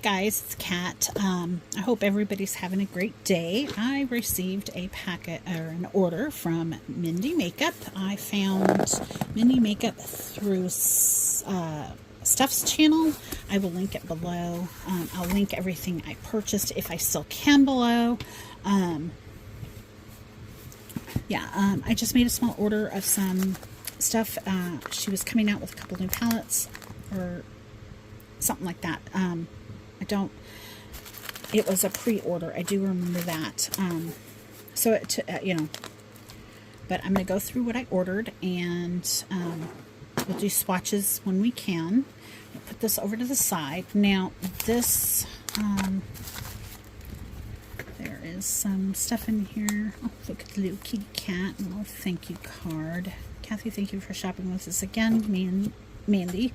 guys, it's Kat. I hope everybody's having a great day. I received a packet or an order from Mvndi Makeup. I found Mvndi Makeup through Steph's channel. I will link it below. I'll link everything I purchased if I still can below. I just made a small order of some stuff. She was coming out with a couple new palettes or something like that. It was a pre-order. I do remember that. But I'm going to go through what I ordered, and we'll do swatches when we can. I'll put this over to the side. Now, this, there is some stuff in here. Oh, look at the little kitty cat. And a little thank you card. Kathy, thank you for shopping with us again. Mvndi.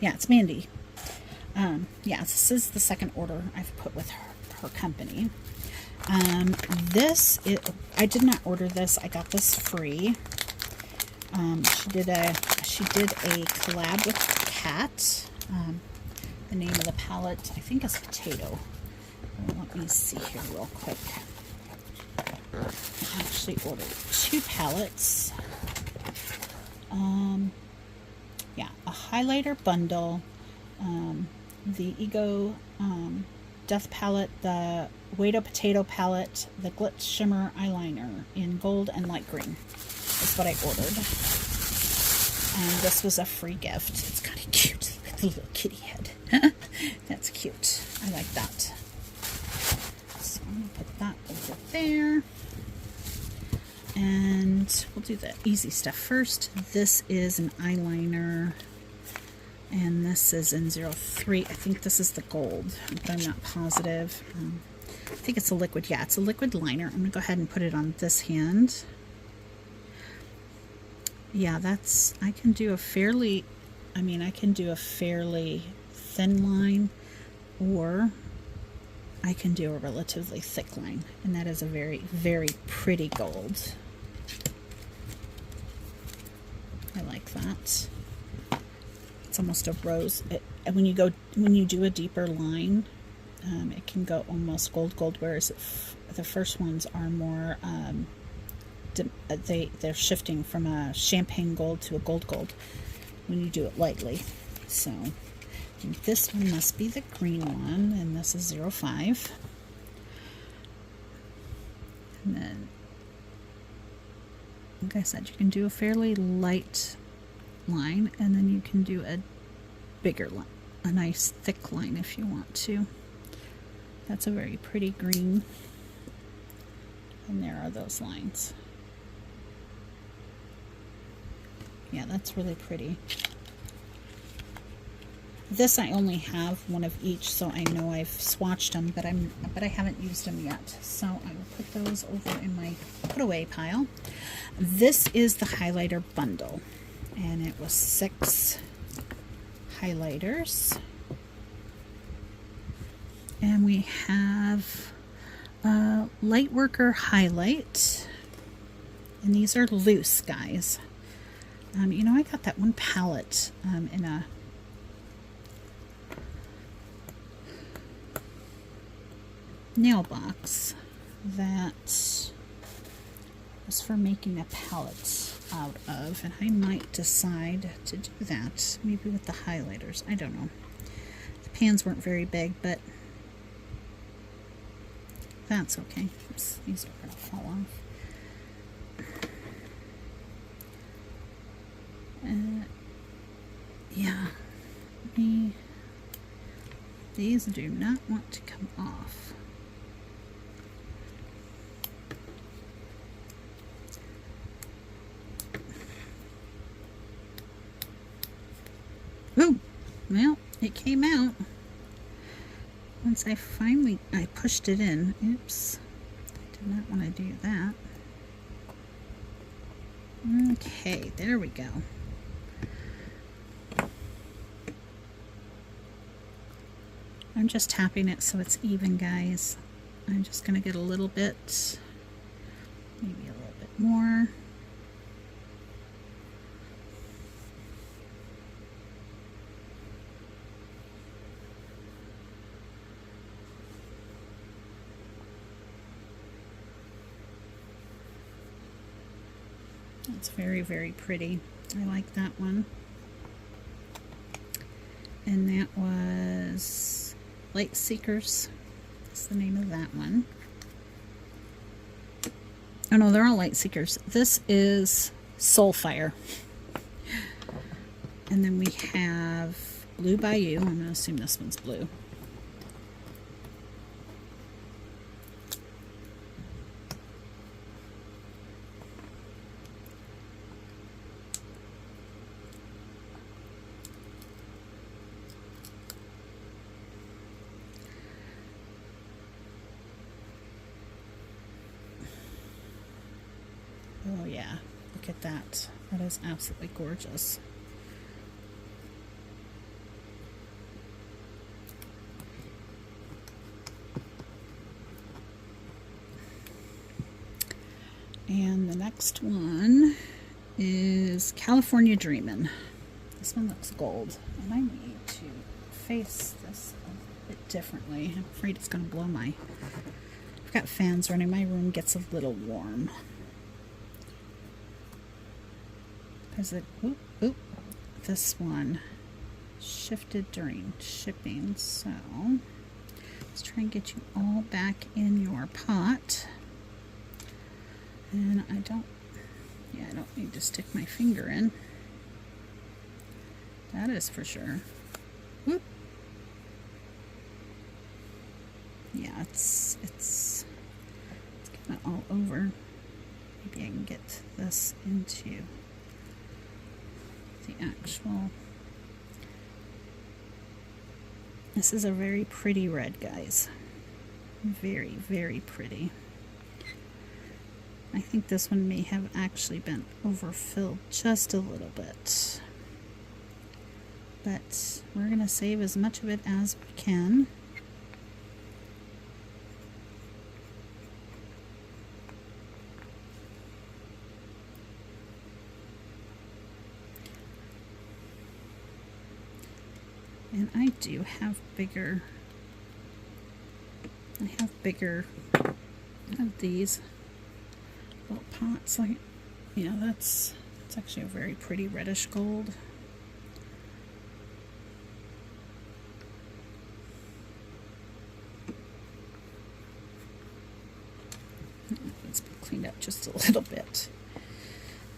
It's Mvndi. This is the second order I've put with her company. I did not order this. I got this free. She did a collab with Kat. The name of the palette, I think, is Potato. Let me see here real quick. I actually ordered 2 palettes. A highlighter bundle. The Ego Death palette, the Wado Potato palette, the Glitz Shimmer eyeliner in gold and light green. That's what I ordered. And this was a free gift. It's kind of cute. Look at the little kitty head. That's cute. I like that. So I'm going to put that over there. And we'll do the easy stuff first. This is an eyeliner. And this is in 03. I think this is the gold, but I'm not positive. I think it's a liquid. Yeah, it's a liquid liner. I'm going to go ahead and put it on this hand. Yeah, I can do a fairly thin line, or I can do a relatively thick line. And that is a very, very pretty gold. I like that. It's almost a rose. When you do a deeper line, it can go almost gold, whereas the first ones are more they're shifting from a champagne gold to a gold when you do it lightly. So this one must be the green one, and this is 05. And then, like I said, you can do a fairly light line, and then you can do a bigger line, a nice thick line if you want to. That's a very pretty green, and there are those lines. Yeah, that's really pretty. This I only have one of each, so I know I've swatched them, but I haven't used them yet. So I will put those over in my put away pile. This is the highlighter bundle, and it was 6 highlighters, and we have a light worker highlight, and these are loose, guys. I got that one palette in a nail box that was for making a palette out of, and I might decide to do that maybe with the highlighters. I don't know. The pans weren't very big, but that's okay. These are going to fall off. These do not want to come off. Ooh, well, it came out. Once I pushed it in. Oops, I did not want to do that. Okay, there we go. I'm just tapping it so it's even, guys. I'm just going to get a little bit, maybe a little bit more. It's very, very pretty. I like that one. And that was Light Seekers. That's the name of that one. Oh no, they're all Light Seekers. This is Soulfire. And then we have Blue Bayou. I'm going to assume this one's blue. Oh yeah, look at that. That is absolutely gorgeous. And the next one is California Dreamin'. This one looks gold, and I need to face this a bit differently. I'm afraid it's going to blow my... I've got fans running. My room gets a little warm. Because this one shifted during shipping, so let's try and get you all back in your pot. And I don't need to stick my finger in. That is for sure. Whoop. Yeah, it's kind of all over. Maybe I can get this into the actual... This is a very pretty red, guys. Very, very pretty. I think this one may have actually been overfilled just a little bit. But we're going to save as much of it as we can. And I do have bigger, of these little pots. Like, you know, it's actually a very pretty reddish gold. It's been cleaned up just a little bit.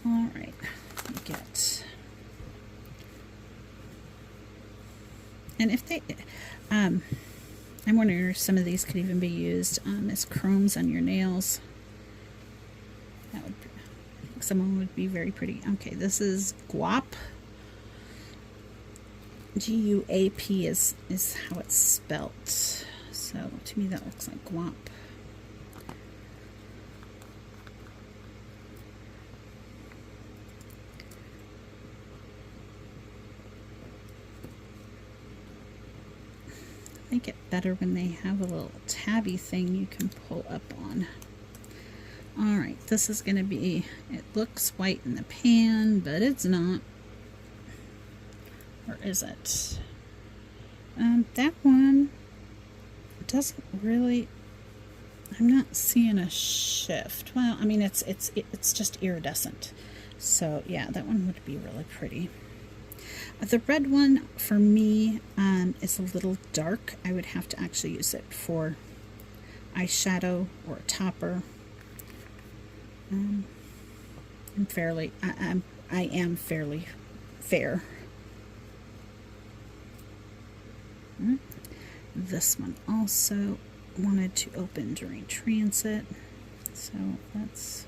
All right, let me get... And if they, I'm wondering if some of these could even be used as chromes on your nails. That would, I think some of them would be very pretty. Okay, this is Guap. G-U-A-P is how it's spelt. So to me that looks like Guap. I like it better when they have a little tabby thing you can pull up on. Alright, this is going to be, it looks white in the pan, but it's not. Or is it? That one doesn't really, I'm not seeing a shift. Well, I mean, it's just iridescent. So yeah, that one would be really pretty. The red one for me is a little dark. I would have to actually use it for eyeshadow or a topper. I am fairly fair. This one also wanted to open during transit, so let's...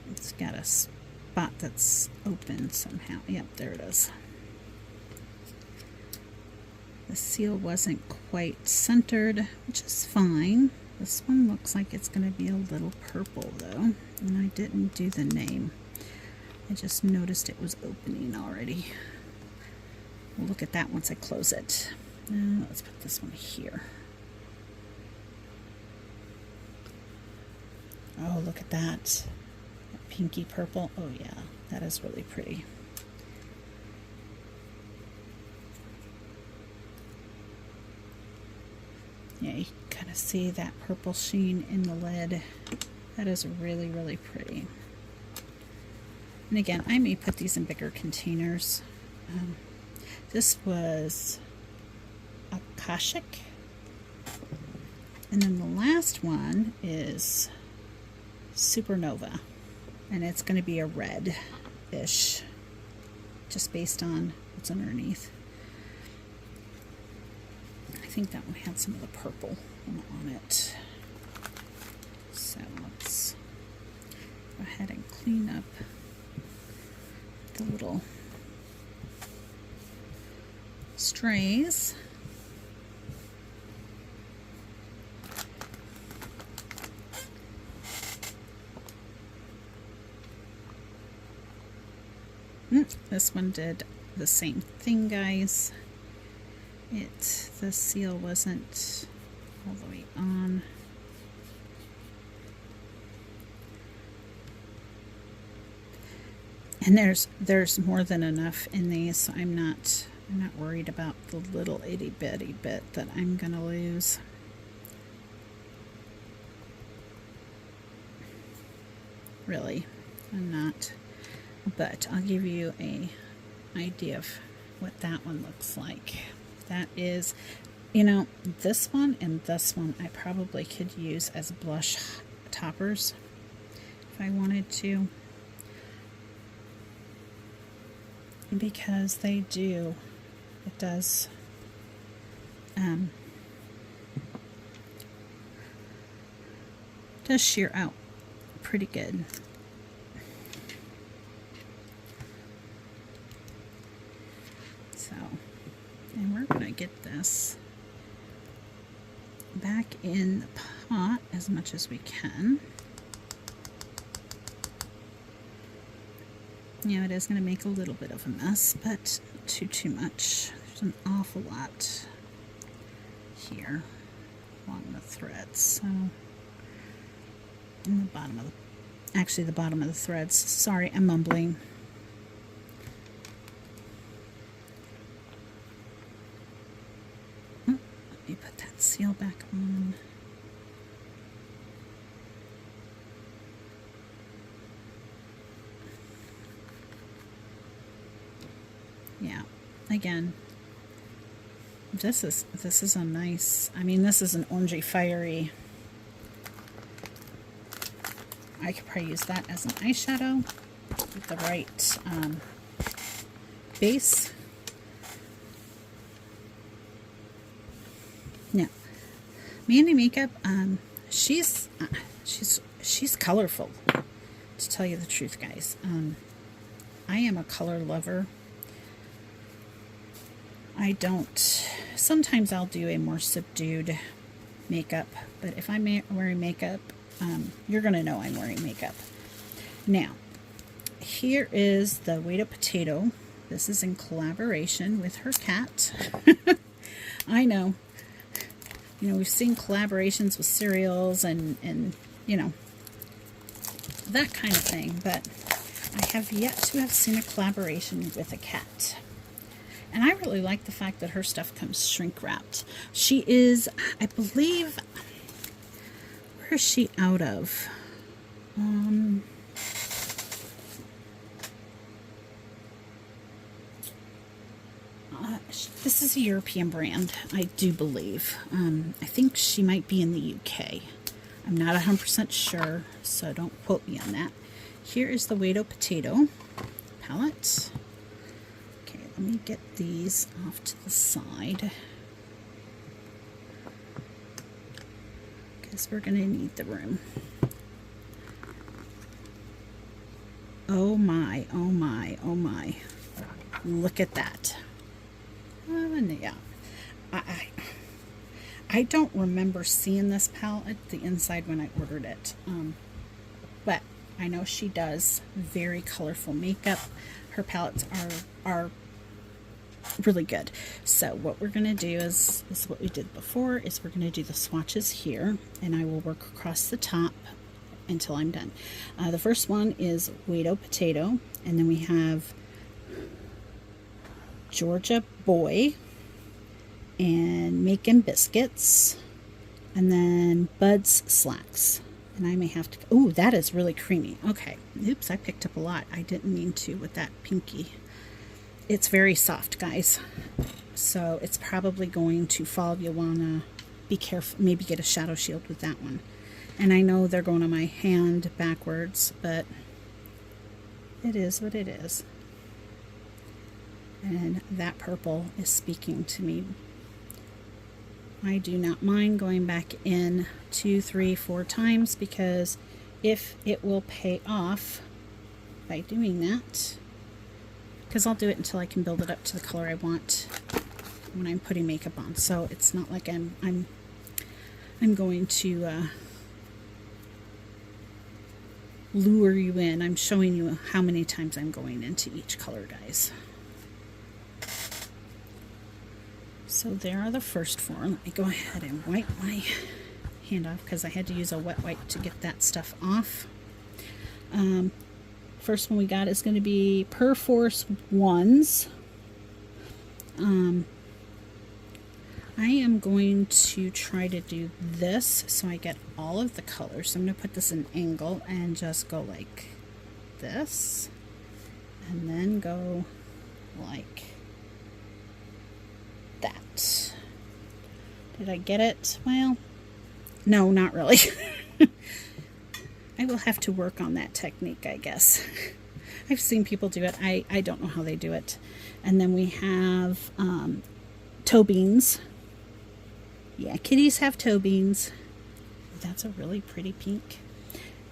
It's got a spot that's open somehow. Yep, there it is. The seal wasn't quite centered, which is fine. This one looks like it's going to be a little purple though, and I didn't do the name. I just noticed it was opening already. We'll look at that once I close it. Now let's put this one here. Oh, look at that. Pinky purple. Oh yeah, that is really pretty. Yeah, you can kind of see that purple sheen in the lid. That is really, really pretty. And again, I may put these in bigger containers. This was Akashic. And then the last one is Supernova. And it's going to be a red-ish, just based on what's underneath. I think that one had some of the purple on it. So let's go ahead and clean up the little strays. This one did the same thing, guys. The seal wasn't all the way on. And there's more than enough in these, so I'm not worried about the little itty bitty bit that I'm gonna lose. Really, I'm not. But I'll give you an idea of what that one looks like. That is, you know, this one and this one I probably could use as blush toppers if I wanted to. Because they do, it does sheer out pretty good. So, and we're going to get this back in the pot as much as we can. You know, it is going to make a little bit of a mess, but not too much. There's an awful lot here along the threads. So, in the bottom of the bottom of the threads. Sorry, I'm mumbling. Let me put that seal back on. Yeah, again, this is a nice, I mean, this is an orangey fiery. I could probably use that as an eyeshadow with the right base. Now, Mvndi Mvkevp, she's colorful, to tell you the truth, guys. I am a color lover. Sometimes I'll do a more subdued makeup, but if I'm wearing makeup, you're going to know I'm wearing makeup. Now, here is the Wait a Potato. This is in collaboration with her cat. I know. You know, we've seen collaborations with cereals and you know, that kind of thing, but I have yet to have seen a collaboration with a cat. And I really like the fact that her stuff comes shrink wrapped. She is, I believe, where is she out of? This is a European brand, I do believe. I think she might be in the UK. I'm not 100% sure, so don't quote me on that. Here is the Wait a Potato palette. Okay, let me get these off to the side, because we're going to need the room. Oh my, oh my, oh my. Look at that. Yeah. I don't remember seeing this palette, the inside, when I ordered it. But I know she does very colorful makeup. Her palettes are really good. So what we're going to do is what we did before, is we're going to do the swatches here, and I will work across the top until I'm done. The first one is Wait a Potato, and then we have Georgia Boy and Making Biscuits. And then Bud's Slacks. And I may have to, oh, that is really creamy. Okay, oops, I picked up a lot. I didn't mean to with that pinky. It's very soft, guys. So it's probably going to fall. You'll want to be careful, maybe get a shadow shield with that one. And I know they're going on my hand backwards, but it is what it is. And that purple is speaking to me. I do not mind going back in 2, 3, 4 times, because if it will pay off by doing that, because I'll do it until I can build it up to the color I want when I'm putting makeup on. So it's not like I'm going to lure you in. I'm showing you how many times I'm going into each color, guys. So there are the first 4. Let me go ahead and wipe my hand off, because I had to use a wet wipe to get that stuff off. First one we got is going to be Perforce 1s. I am going to try to do this so I get all of the colors. So I'm going to put this in angle and just go like this, and then go like that. Did I get it? Well, no, not really. I will have to work on that technique, I guess. I've seen people do it. I don't know how they do it. And then we have toe beans. Yeah, kitties have toe beans. That's a really pretty pink.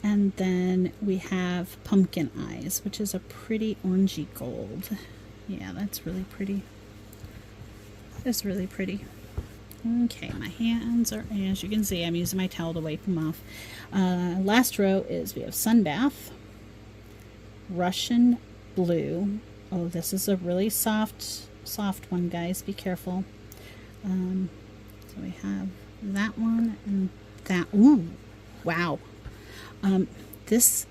And then we have pumpkin eyes, which is a pretty orangey gold. Yeah, that's really pretty. That's really pretty. Okay, my hands are, as you can see, I'm using my towel to wipe them off. Last row is we have Sunbath, Russian Blue. Oh, this is a really soft one, guys. Be careful. So we have that one and that. Ooh, wow. This,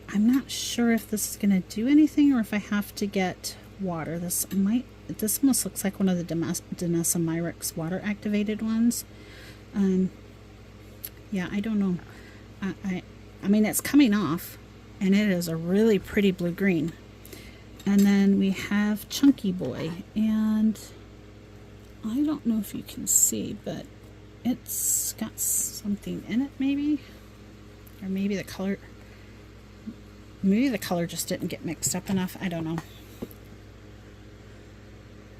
I'm not sure if this is going to do anything or if I have to get water. This almost looks like one of the Danessa Myricks water activated ones. Yeah, I don't know. I mean, it's coming off, and it is a really pretty blue-green. And then we have Chunky Boy, and I don't know if you can see, but it's got something in it, maybe? Or maybe the color just didn't get mixed up enough. I don't know.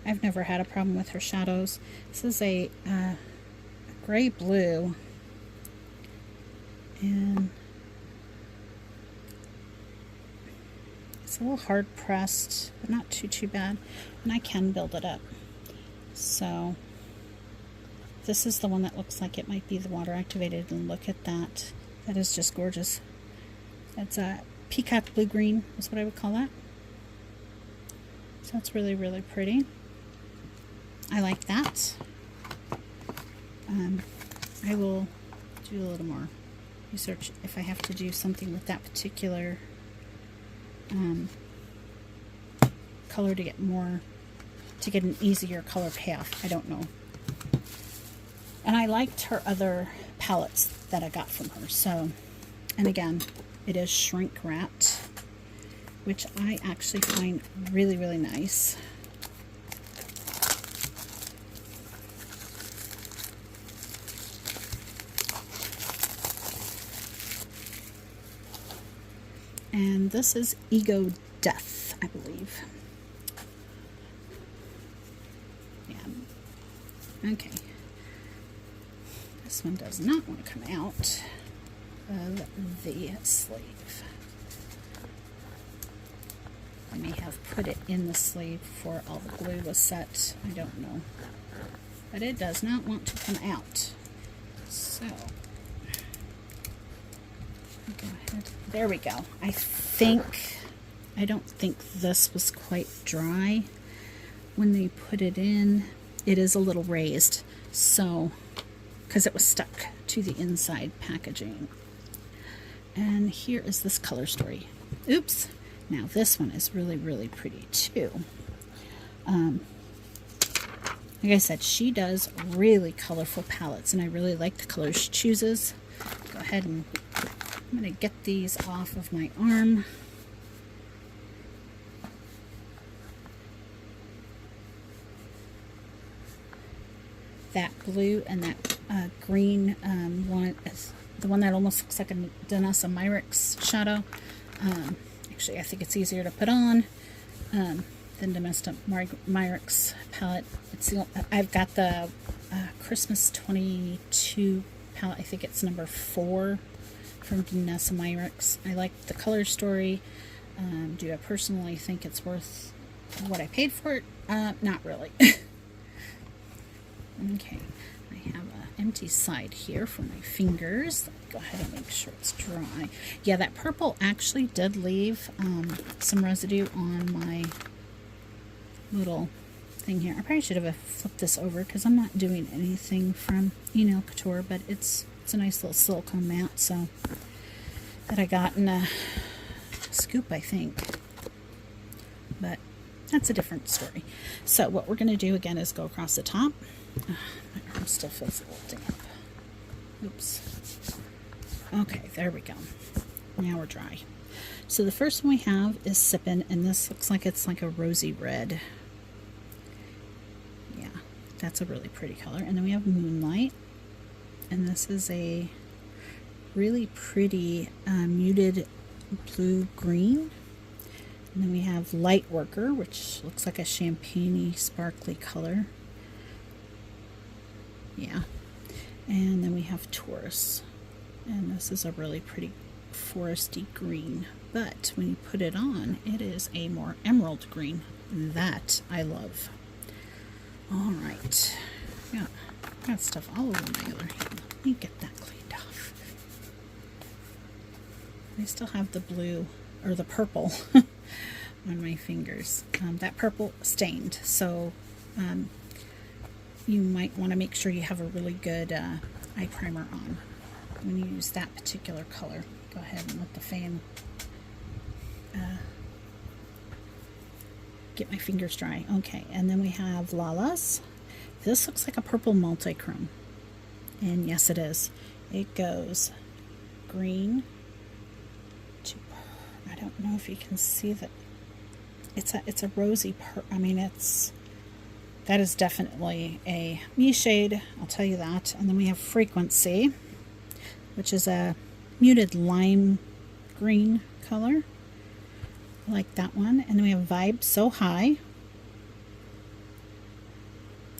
I've never had a problem with her shadows. This is a gray blue, and it's a little hard pressed, but not too bad, and I can build it up. So this is the one that looks like it might be the water activated, and look at that. That is just gorgeous. That's a peacock blue green is what I would call that. So that's really, really pretty. I like that. I will do a little more research if I have to do something with that particular color to get an easier color payoff. I don't know. And I liked her other palettes that I got from her. So, and again, it is shrink wrapped, which I actually find really, really nice. And this is Ego Death, I believe. Yeah. Okay. This one does not want to come out of the sleeve. I may have put it in the sleeve before all the glue was set. I don't know. But it does not want to come out. So, go ahead. There we go. I don't think this was quite dry when they put it in. It is a little raised, so, because it was stuck to the inside packaging. And here is this color story. Oops. Now this one is really, really pretty too. Like I said, she does really colorful palettes, and I really like the colors she chooses. Go ahead and I'm going to get these off of my arm. That blue and that green one is the one that almost looks like a Mvndi Mvkevp shadow. Actually, I think it's easier to put on than Mvndi Mvkevp's palette. I've got the Christmas 22 palette. I think it's number 4 from Mvndi Mvkevp. I like the color story. Do I personally think it's worth what I paid for it? Not really. Okay, I have an empty side here for my fingers. Let me go ahead and make sure it's dry. Yeah, that purple actually did leave some residue on my little thing here. I probably should have flipped this over because I'm not doing anything from Nail Couture, but it's a nice little silicone mat, so that I got in a scoop, I think. But that's a different story. So what we're going to do again is go across the top. My arm still feels a little damp. Oops. Okay, there we go. Now we're dry. So the first one we have is Sippin', and this looks like it's like a rosy red. Yeah, that's a really pretty color. And then we have Moonlight, and this is a really pretty muted blue-green. And then we have Light Worker, which looks like a champagne-y, sparkly color. Yeah. And then we have Taurus. And this is a really pretty foresty green. But when you put it on, it is a more emerald green. That I love. All right. Yeah, got stuff all over my other hand. Let me get that cleaned off. I still have the blue, or the purple, on my fingers. That purple stained, so you might want to make sure you have a really good eye primer on when you use that particular color. Go ahead and let the fan get my fingers dry. Okay, and then we have Lala's. This looks like a purple multichrome, and yes, it is. It goes green to, I don't know if you can see that. It's a rosy I mean, that is definitely a me shade, I'll tell you that. And then we have Frequency, which is a muted lime green color. I like that one. And then we have Vibe So High.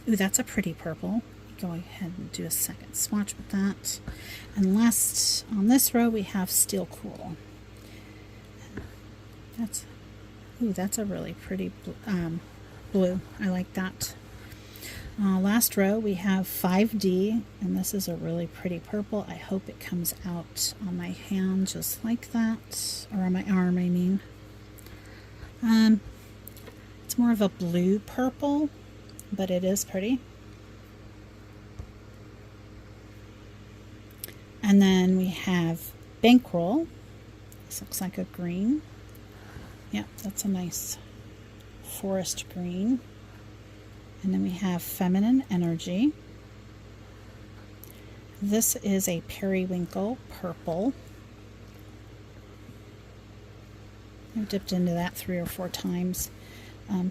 Ooh, that's a pretty purple. Go ahead and do a second swatch with that. And last on this row we have Steel Cool. That's a really pretty blue. I like that. Last row we have 5D, and this is a really pretty purple. I hope it comes out on my hand just like that, or on my arm, I mean. It's more of a blue purple, but it is pretty. And then we have Bankroll. This looks like a green. Yeah, that's a nice forest green. And then we have Feminine Energy. This is a periwinkle purple. I've dipped into that 3 or 4 times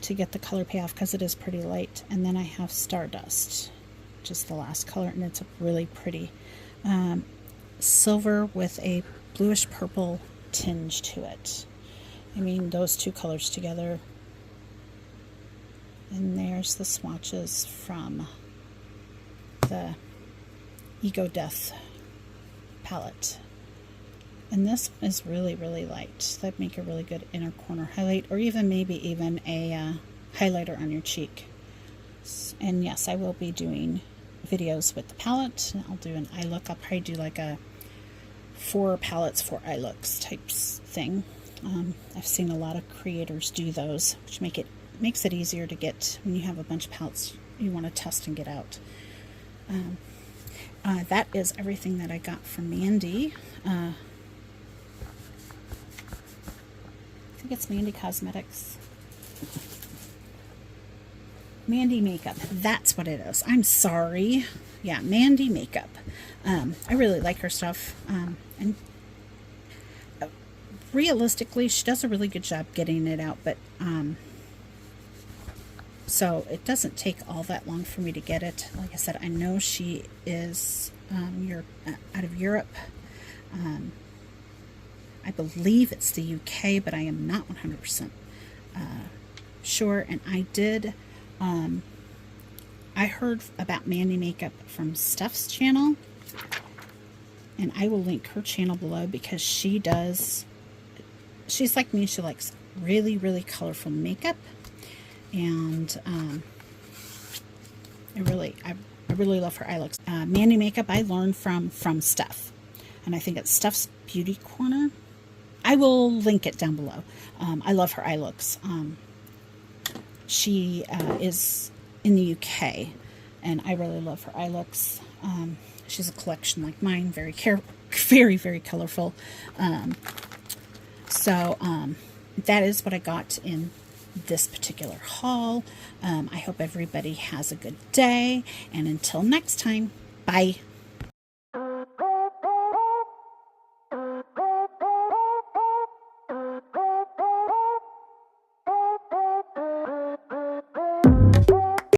to get the color payoff because it is pretty light. And then I have Stardust, just the last color, and it's a really pretty silver with a bluish purple tinge to it. I mean, those two colors together. And there's the swatches from the Ego Death palette. And this is really, really light. That'd make a really good inner corner highlight, or maybe even a highlighter on your cheek. And yes, I will be doing videos with the palette. I'll do an eye look. I'll probably do like a 4 palettes, 4 eye looks types thing. I've seen a lot of creators do those, which makes it easier to get when you have a bunch of palettes you want to test and get out. That is everything that I got from Mvndi. I think it's Mvndi Cosmetics. Mvndi Makeup. That's what it is. I'm sorry. Yeah, Mvndi Makeup. I really like her stuff. And realistically, she does a really good job getting it out, but so it doesn't take all that long for me to get it. Like I said, I know she is out of Europe. I believe it's the UK, but I am not 100% sure. And I heard about Mvndi Makeup from Steph's channel, and I will link her channel below because she's like me. She likes really, really colorful makeup, and I really love her eye looks. Mvndi Makeup I learned from Steph, and I think it's Steph's Beauty Corner. I will link it down below. I love her eye looks. She is in the UK, and I really love her eye looks. She's a collection like mine, very, very colorful. So that is what I got in this particular haul. I hope everybody has a good day, and until next time, bye.